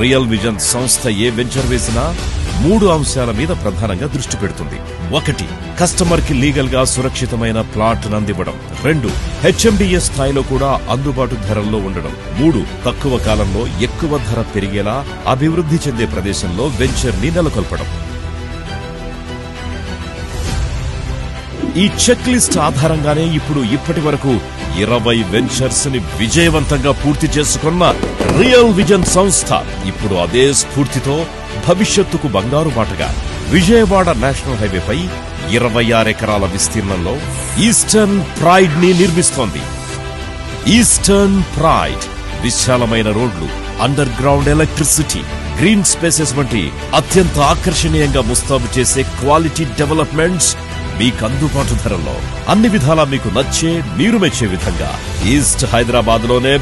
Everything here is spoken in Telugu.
రియల్ విజన్ సంస్థ ఏ వెంచర్ వేసినా 3 అంశాల మీద ప్రధానంగా దృష్టి పెడుతుంది. 1. కస్టమర్ కి లీగల్ గా సురక్షితమైన ప్లాట్ అందివ్వడం. 2. HMDA స్థాయిలో కూడా అందుబాటు ధరల్లో ఉండడం. 3. తక్కువ కాలంలో ఎక్కువ ధర పెరిగేలా అభివృద్ధి చెందే ప్రదేశంలో వెంచర్ ని నెలకొల్పడం. ఈ చెక్ లిస్ట్ ఆధారంగానే ఇప్పుడు ఇప్పటి వరకు 20 వెంచర్స్ ని విజయవంతంగా పూర్తి చేసుకున్న రియల్ విజన్ సంస్థ ఇప్పుడు అదే స్ఫూర్తితో భవిష్యత్తుకు బంగారు బాటగా విజయవాడ నేషనల్ హైవేపై 26 ఎకరాల విస్తీర్ణంలో ఈస్టర్న్ ప్రైడ్ ని నిర్మిస్తోంది. ఈస్టర్న్ ప్రైడ్ విశాలమైన రోడ్లు, under ground electricity, green spaces వంటి అత్యంత ఆకర్షణీయంగా ముస్తాబు చేసే క్వాలిటీ డెవలప్మెంట్స్ మీకు అందుబాటు ధరల్లో, అన్ని విధాలా మీకు నచ్చే, మీరు మెచ్చే విధంగా ఈస్ట్ హైదరాబాద్ లోనే